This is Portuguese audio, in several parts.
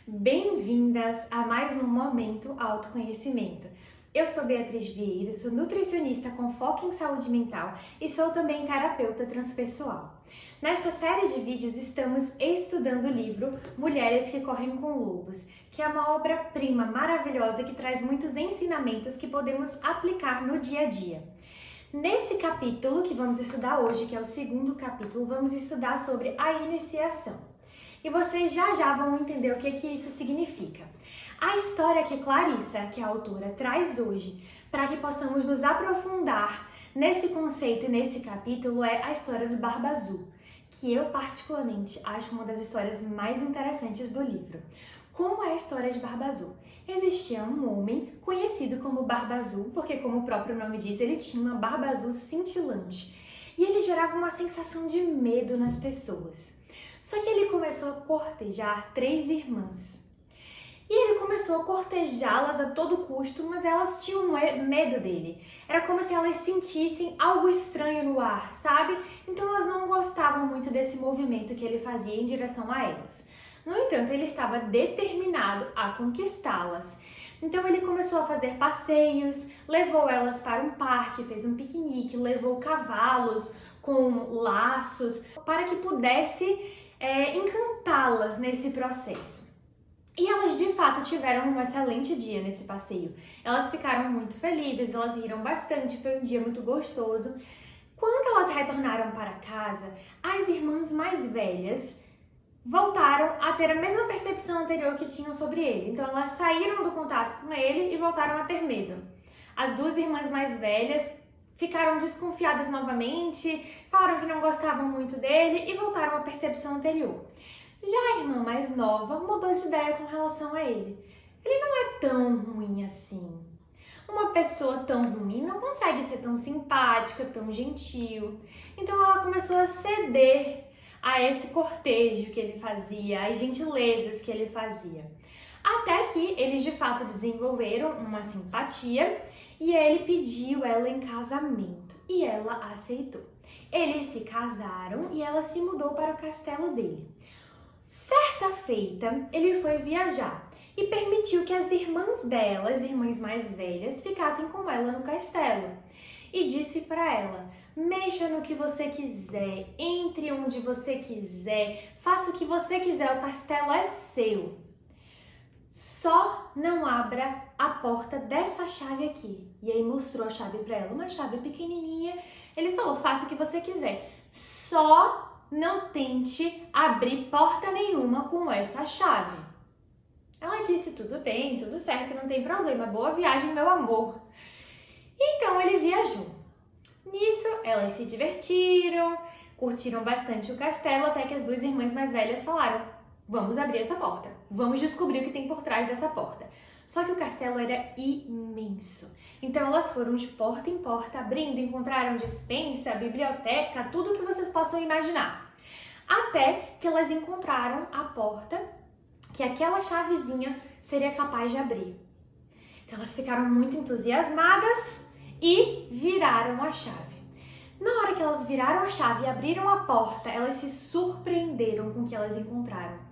Bem-vindas a mais um Momento Autoconhecimento. Eu sou Beatriz Vieira, sou nutricionista com foco em saúde mental e sou também terapeuta transpessoal. Nessa série de vídeos estamos estudando o livro Mulheres que Correm com Lobos, que é uma obra-prima maravilhosa que traz muitos ensinamentos que podemos aplicar no dia a dia. Nesse capítulo que vamos estudar hoje, que é o segundo capítulo, vamos estudar sobre a iniciação. E vocês já vão entender o que isso significa. A história que Clarissa, que é a autora, traz hoje, para que possamos nos aprofundar nesse conceito e nesse capítulo, é a história do Barba Azul, que eu particularmente acho uma das histórias mais interessantes do livro. Como é a história de Barba Azul? Existia um homem conhecido como Barba Azul, porque como o próprio nome diz, ele tinha uma barba azul cintilante. E ele gerava uma sensação de medo nas pessoas. Só que ele começou a cortejar 3 irmãs. E ele começou a cortejá-las a todo custo, mas elas tinham medo dele. Era como se elas sentissem algo estranho no ar, sabe? Então elas não gostavam muito desse movimento que ele fazia em direção a elas. No entanto, ele estava determinado a conquistá-las. Então ele começou a fazer passeios, levou elas para um parque, fez um piquenique, levou cavalos com laços para que pudesse encantá-las nesse processo. E elas de fato tiveram um excelente dia nesse passeio. Elas ficaram muito felizes, elas riram bastante, foi um dia muito gostoso. Quando elas retornaram para casa, as irmãs mais velhas voltaram a ter a mesma percepção anterior que tinham sobre ele. Então elas saíram do contato com ele e voltaram a ter medo. As 2 irmãs mais velhas ficaram desconfiadas novamente, falaram que não gostavam muito dele e voltaram à percepção anterior. Já a irmã mais nova mudou de ideia com relação a ele. Ele não é tão ruim assim. Uma pessoa tão ruim não consegue ser tão simpática, tão gentil. Então ela começou a ceder a esse cortejo que ele fazia, às gentilezas que ele fazia. Até que eles de fato desenvolveram uma simpatia e ele pediu ela em casamento e ela aceitou. Eles se casaram e ela se mudou para o castelo dele. Certa feita, ele foi viajar e permitiu que as irmãs dela, as irmãs mais velhas, ficassem com ela no castelo. E disse para ela: mexa no que você quiser, entre onde você quiser, faça o que você quiser, o castelo é seu. Só não abra a porta dessa chave aqui. E aí mostrou a chave para ela, uma chave pequenininha. Ele falou: faça o que você quiser, só não tente abrir porta nenhuma com essa chave. Ela disse: tudo bem, tudo certo, não tem problema, boa viagem, meu amor. Então ele viajou. Nisso, elas se divertiram, curtiram bastante o castelo, até que as 2 irmãs mais velhas falaram: vamos abrir essa porta, vamos descobrir o que tem por trás dessa porta. Só que o castelo era imenso. Então elas foram de porta em porta, abrindo, encontraram despensa, biblioteca, tudo que vocês possam imaginar. Até que elas encontraram a porta que aquela chavezinha seria capaz de abrir. Então elas ficaram muito entusiasmadas e viraram a chave. Na hora que elas viraram a chave e abriram a porta, elas se surpreenderam com o que elas encontraram.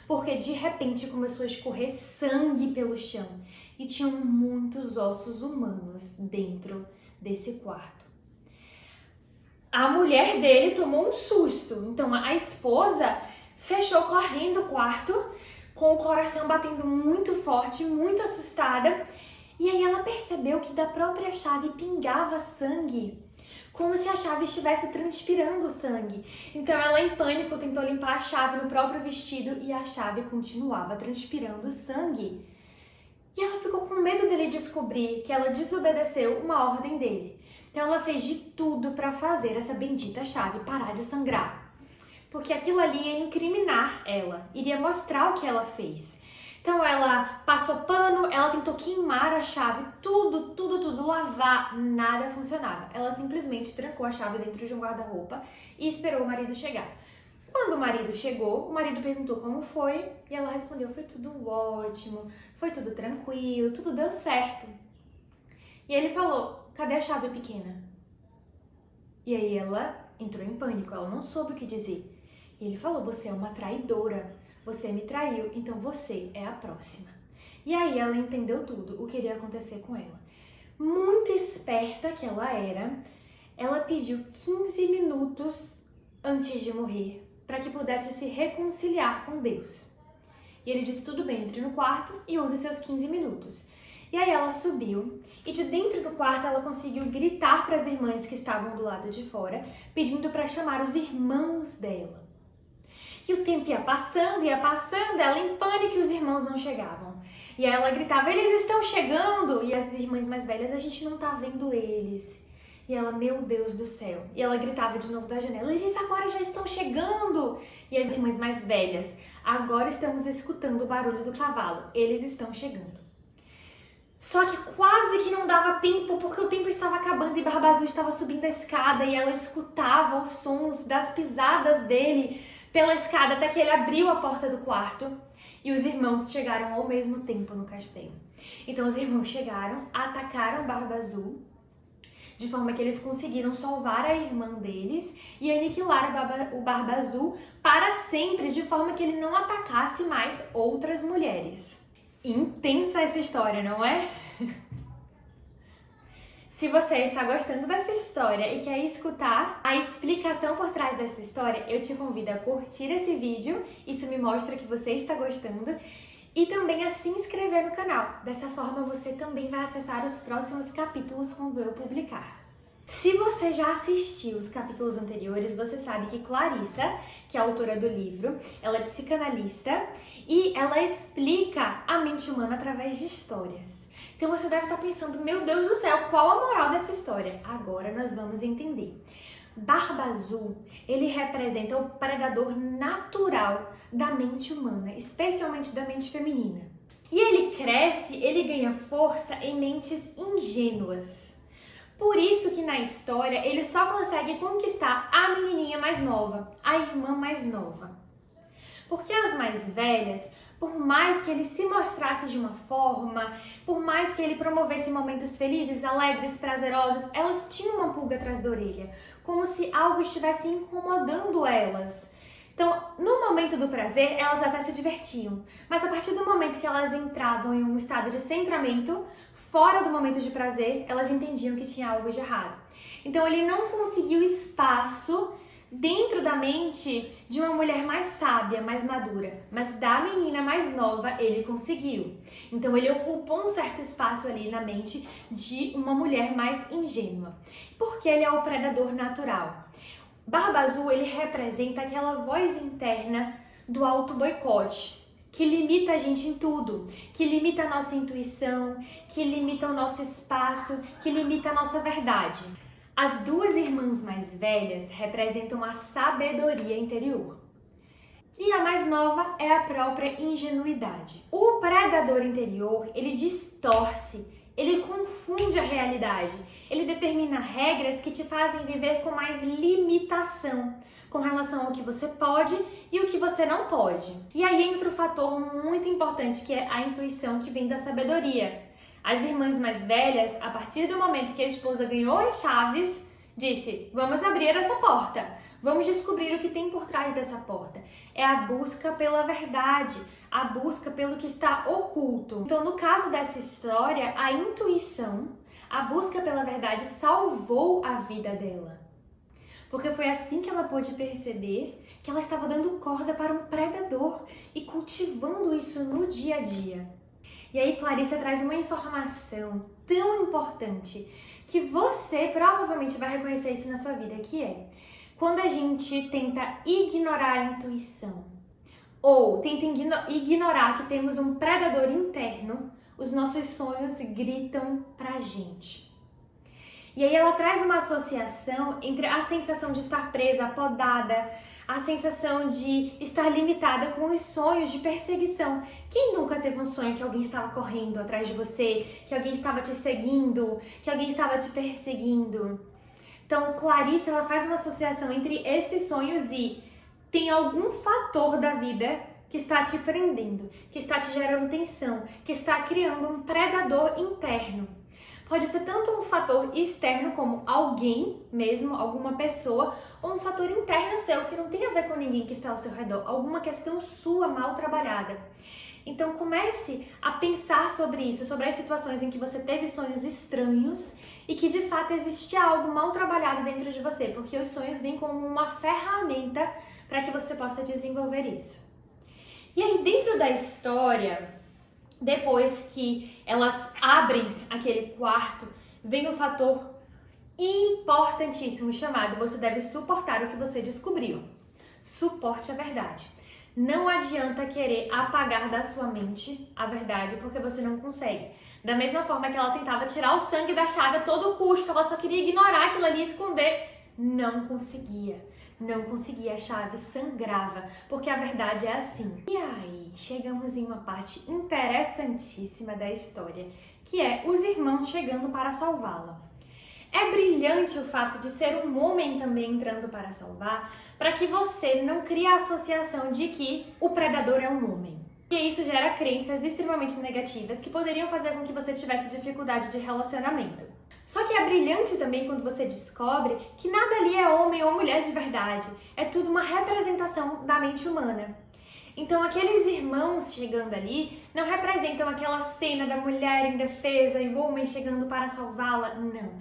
Porque de repente começou a escorrer sangue pelo chão e tinham muitos ossos humanos dentro desse quarto. A mulher dele tomou um susto, então a esposa fechou correndo o quarto com o coração batendo muito forte, muito assustada, e aí ela percebeu que da própria chave pingava sangue, como se a chave estivesse transpirando sangue. Então ela, em pânico, tentou limpar a chave no próprio vestido e a chave continuava transpirando sangue. E ela ficou com medo dele descobrir que ela desobedeceu uma ordem dele. Então ela fez de tudo para fazer essa bendita chave parar de sangrar. Porque aquilo ali ia incriminar ela, iria mostrar o que ela fez. Então ela passou pano, ela tentou queimar a chave, tudo, lavar, nada funcionava. Ela simplesmente trancou a chave dentro de um guarda-roupa e esperou o marido chegar. Quando o marido chegou, o marido perguntou como foi e ela respondeu: foi tudo ótimo, foi tudo tranquilo, tudo deu certo. E ele falou: cadê a chave pequena? E aí ela entrou em pânico, ela não soube o que dizer. E ele falou: você é uma traidora. Você me traiu, então você é a próxima. E aí ela entendeu tudo, o que iria acontecer com ela. Muito esperta que ela era, ela pediu 15 minutos antes de morrer para que pudesse se reconciliar com Deus. E ele disse, tudo bem, entre no quarto e use seus 15 minutos. E aí ela subiu e de dentro do quarto ela conseguiu gritar para as irmãs que estavam do lado de fora, pedindo para chamar os irmãos dela. E o tempo ia passando, ela em pânico e os irmãos não chegavam. E aí ela gritava, eles estão chegando! E as irmãs mais velhas, a gente não tá vendo eles. E ela, meu Deus do céu. E ela gritava de novo da janela, eles agora já estão chegando! E as irmãs mais velhas, agora estamos escutando o barulho do cavalo, eles estão chegando. Só que quase que não dava tempo, porque o tempo estava acabando e Barba Azul estava subindo a escada e ela escutava os sons das pisadas dele pela escada até que ele abriu a porta do quarto e os irmãos chegaram ao mesmo tempo no castelo. Então os irmãos chegaram, atacaram Barba Azul, de forma que eles conseguiram salvar a irmã deles e aniquilar o Barba Azul para sempre, de forma que ele não atacasse mais outras mulheres. Intensa essa história, não é? Se você está gostando dessa história e quer escutar a explicação por trás dessa história, eu te convido a curtir esse vídeo, isso me mostra que você está gostando, e também a se inscrever no canal. Dessa forma você também vai acessar os próximos capítulos quando eu publicar. Se você já assistiu os capítulos anteriores, você sabe que Clarissa, que é a autora do livro, ela é psicanalista e ela explica a mente humana através de histórias. Então você deve estar pensando, meu Deus do céu, qual a moral dessa história? Agora nós vamos entender. Barba Azul, ele representa o predador natural da mente humana, especialmente da mente feminina. E ele cresce, ele ganha força em mentes ingênuas. Por isso que na história ele só consegue conquistar a menininha mais nova, a irmã mais nova. Porque as mais velhas, por mais que ele se mostrasse de uma forma, por mais que ele promovesse momentos felizes, alegres, prazerosos, elas tinham uma pulga atrás da orelha, como se algo estivesse incomodando elas. Então, no momento do prazer, elas até se divertiam, mas a partir do momento que elas entravam em um estado de centramento, fora do momento de prazer, elas entendiam que tinha algo de errado. Então, ele não conseguiu espaço dentro da mente de uma mulher mais sábia, mais madura, mas da menina mais nova ele conseguiu. Então, ele ocupou um certo espaço ali na mente de uma mulher mais ingênua, porque ele é o predador natural. Barba Azul, ele representa aquela voz interna do auto-boicote, que limita a gente em tudo, que limita a nossa intuição, que limita o nosso espaço, que limita a nossa verdade. As duas irmãs mais velhas representam a sabedoria interior. E a mais nova é a própria ingenuidade. O predador interior, ele distorce, ele confunde a realidade, ele determina regras que te fazem viver com mais limitação, com relação ao que você pode e o que você não pode. E aí entra o fator muito importante que é a intuição que vem da sabedoria. As irmãs mais velhas, a partir do momento que a esposa ganhou as chaves, disse, vamos abrir essa porta, vamos descobrir o que tem por trás dessa porta. É a busca pela verdade, a busca pelo que está oculto. Então, no caso dessa história, a intuição, a busca pela verdade salvou a vida dela. Porque foi assim que ela pôde perceber que ela estava dando corda para um predador e cultivando isso no dia a dia. E aí Clarissa traz uma informação tão importante que você provavelmente vai reconhecer isso na sua vida, que é quando a gente tenta ignorar a intuição ou tenta ignorar que temos um predador interno, os nossos sonhos gritam pra gente. E aí ela traz uma associação entre a sensação de estar presa, podada, a sensação de estar limitada com os sonhos de perseguição. Quem nunca teve um sonho que alguém estava correndo atrás de você, que alguém estava te seguindo, que alguém estava te perseguindo? Então, Clarissa, ela faz uma associação entre esses sonhos e tem algum fator da vida que está te prendendo, que está te gerando tensão, que está criando um predador interno. Pode ser tanto um fator externo, como alguém mesmo, alguma pessoa, ou um fator interno seu, que não tem a ver com ninguém que está ao seu redor, alguma questão sua mal trabalhada. Então comece a pensar sobre isso, sobre as situações em que você teve sonhos estranhos e que de fato existe algo mal trabalhado dentro de você, porque os sonhos vêm como uma ferramenta para que você possa desenvolver isso. E aí dentro da história, depois que elas abrem aquele quarto, vem um fator importantíssimo chamado: você deve suportar o que você descobriu. Suporte a verdade. Não adianta querer apagar da sua mente a verdade, porque você não consegue. Da mesma forma que ela tentava tirar o sangue da chave a todo custo, ela só queria ignorar aquilo ali e esconder. Não conseguia. Não conseguia, a chave sangrava, porque a verdade é assim. E aí, chegamos em uma parte interessantíssima da história, que é os irmãos chegando para salvá-la. É brilhante o fato de ser um homem também entrando para salvar, para que você não crie a associação de que o predador é um homem. E isso gera crenças extremamente negativas que poderiam fazer com que você tivesse dificuldade de relacionamento. Só que é brilhante também quando você descobre que nada ali é homem ou mulher de verdade. É tudo uma representação da mente humana. Então aqueles irmãos chegando ali não representam aquela cena da mulher indefesa e o homem chegando para salvá-la, não.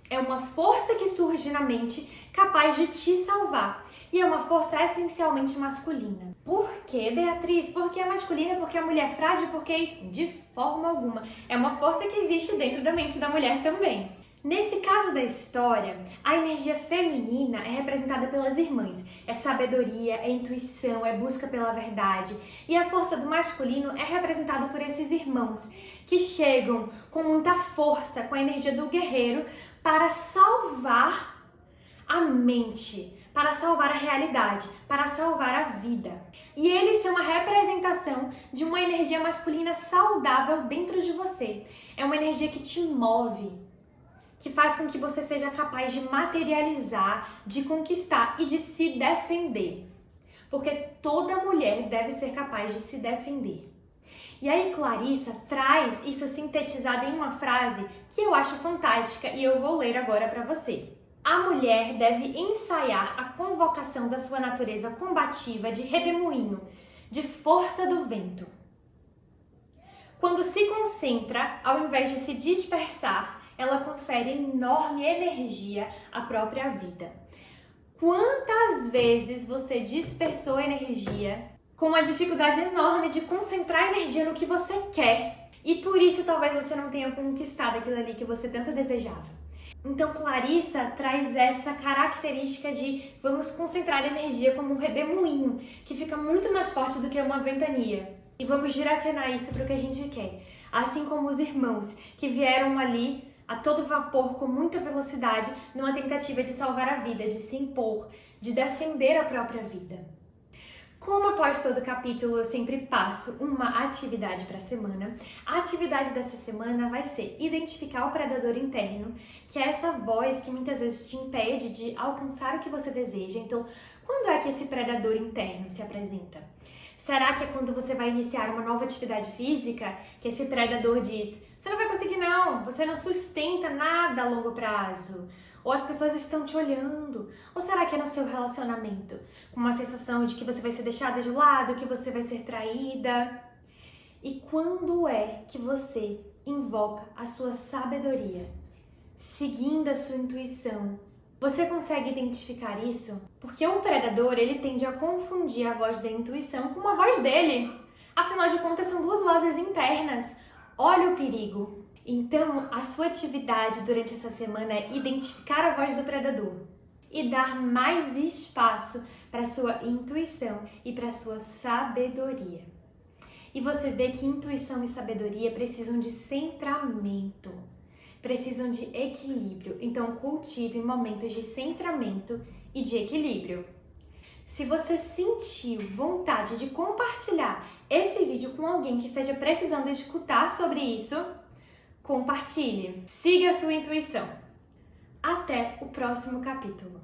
É uma força que surge na mente capaz de te salvar. E é uma força essencialmente masculina. Por quê, Beatriz? Porque é masculina, porque a mulher é frágil, porque é isso? De forma alguma. É uma força que existe dentro da mente da mulher também. Nesse caso da história, a energia feminina é representada pelas irmãs. É sabedoria, é intuição, é busca pela verdade. E a força do masculino é representada por esses irmãos, que chegam com muita força, com a energia do guerreiro, para salvar a mente, para salvar a realidade, para salvar a vida. E eles são a representação de uma energia masculina saudável dentro de você. É uma energia que te move, que faz com que você seja capaz de materializar, de conquistar e de se defender. Porque toda mulher deve ser capaz de se defender. E aí Clarissa traz isso sintetizado em uma frase que eu acho fantástica e eu vou ler agora para você. A mulher deve ensaiar a convocação da sua natureza combativa de redemoinho, de força do vento. Quando se concentra, ao invés de se dispersar, ela confere enorme energia à própria vida. Quantas vezes você dispersou energia com uma dificuldade enorme de concentrar energia no que você quer e por isso talvez você não tenha conquistado aquilo ali que você tanto desejava? Então Clarissa traz essa característica de vamos concentrar energia como um redemoinho, que fica muito mais forte do que uma ventania. E vamos direcionar isso para o que a gente quer. Assim como os irmãos que vieram ali a todo vapor, com muita velocidade, numa tentativa de salvar a vida, de se impor, de defender a própria vida. Como após todo capítulo eu sempre passo uma atividade para a semana, a atividade dessa semana vai ser identificar o predador interno, que é essa voz que muitas vezes te impede de alcançar o que você deseja. Então, quando é que esse predador interno se apresenta? Será que é quando você vai iniciar uma nova atividade física, que esse predador diz: você não vai conseguir não, você não sustenta nada a longo prazo? Ou as pessoas estão te olhando? Ou será que é no seu relacionamento? Com uma sensação de que você vai ser deixada de lado, que você vai ser traída? E quando é que você invoca a sua sabedoria, seguindo a sua intuição? Você consegue identificar isso? Porque o predador, ele tende a confundir a voz da intuição com a voz dele. Afinal de contas, são duas vozes internas. Olha o perigo. Então, a sua atividade durante essa semana é identificar a voz do predador e dar mais espaço para a sua intuição e para a sua sabedoria. E você vê que intuição e sabedoria precisam de centramento, precisam de equilíbrio. Então, cultive momentos de centramento e de equilíbrio. Se você sentiu vontade de compartilhar esse vídeo com alguém que esteja precisando escutar sobre isso, compartilhe. Siga a sua intuição. Até o próximo capítulo.